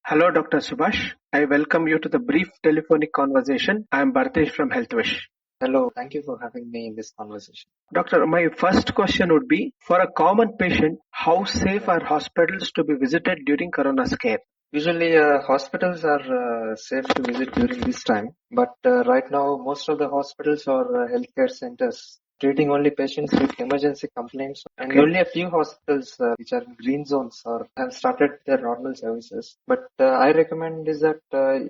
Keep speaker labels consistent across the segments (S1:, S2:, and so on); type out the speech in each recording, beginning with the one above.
S1: Hello, Dr. Subhash. I welcome you to the brief telephonic conversation. I am Bharatesh from HealthWish.
S2: Hello, thank you for having me in this conversation.
S1: Doctor, my first question would be, for a common patient, how safe are hospitals to be visited during corona scare?
S2: Usually, hospitals are safe to visit during this time, but right now, most of the hospitals or healthcare centers treating only patients with emergency complaints, and
S1: Okay.
S2: only a few hospitals which are in green zones or have started their normal services. But I recommend is that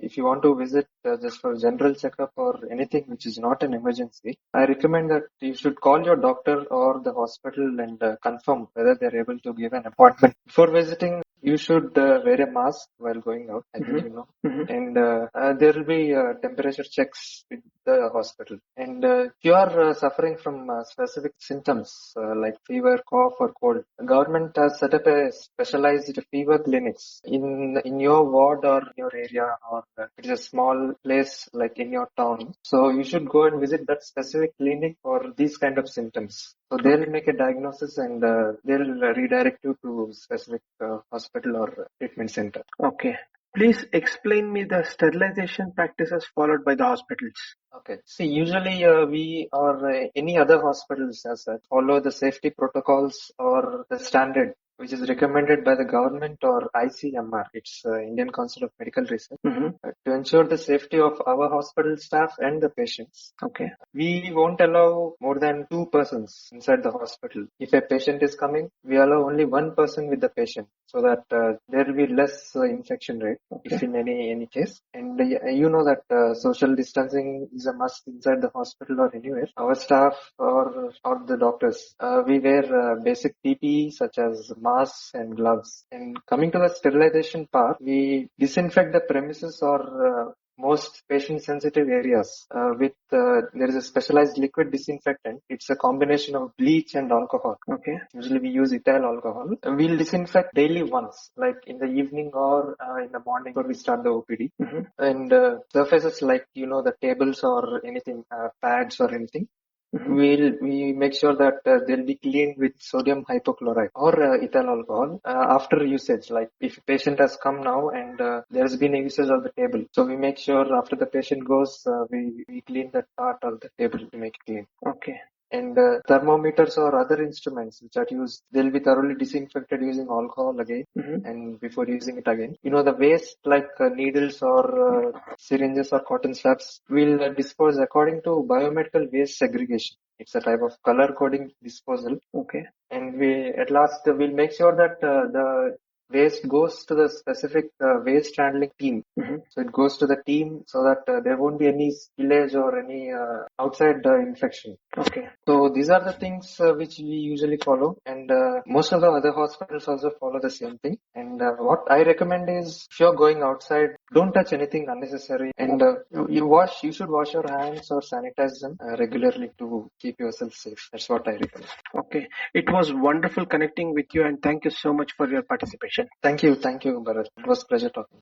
S2: if you want to visit just for general checkup or anything which is not an emergency, I recommend that you should call your doctor or the hospital and confirm whether they're able to give an appointment. Before visiting, you should wear a mask while going out, I think you know. And there will be temperature checks with the hospital. And if you are suffering from specific symptoms like fever, cough, or cold, the government has set up a specialized fever clinics in your ward or in your area, or it is a small place like in your town. So you should go and visit that specific clinic for these kind of symptoms. So they'll make a diagnosis and they'll redirect you to specific hospital or treatment center.
S1: Okay. Please explain me the sterilization practices followed by the hospitals.
S2: Okay. See, usually we or any other hospitals as such follow the safety protocols or the standard which is recommended by the government or ICMR. It's Indian Council of Medical Research to ensure the safety of our hospital staff and the patients.
S1: Okay.
S2: We won't allow more than two persons inside the hospital. If a patient is coming, we allow only one person with the patient so that there will be less infection rate if in any case. And you know that social distancing is a must inside the hospital or anywhere. Our staff or the doctors, we wear basic PPE such as masks and gloves. And coming to the sterilization part, we disinfect the premises or most patient sensitive areas with there is a specialized liquid disinfectant. It's a combination of bleach and alcohol.
S1: Okay.
S2: Usually we use ethyl alcohol. We'll disinfect daily once, like in the evening or in the morning before we start the OPD. And surfaces like the tables or anything, pads or anything, we make sure that they'll be cleaned with sodium hypochlorite or ethyl alcohol after usage. Like if a patient has come now and there's been a usage of the table, so we make sure after the patient goes, we clean that part of the table to make it clean.
S1: Okay.
S2: And thermometers or other instruments which are used, they'll be thoroughly disinfected using alcohol again and before using it again. The waste like needles or syringes or cotton swabs will dispose according to biomedical waste segregation. It's a type of color coding disposal.
S1: Okay.
S2: And we at last we'll make sure that the waste goes to the specific waste handling team. So it goes to the team so that there won't be any spillage or any outside infection.
S1: Okay.
S2: So these are the things which we usually follow, and most of the other hospitals also follow the same thing. And what I recommend is, if you're going outside, don't touch anything unnecessary, and you should wash your hands or sanitize them regularly to keep yourself safe. That's what I recommend.
S1: Okay. It was wonderful connecting with you, and thank you so much for your participation.
S2: Thank you, Bharat. It was a pleasure talking.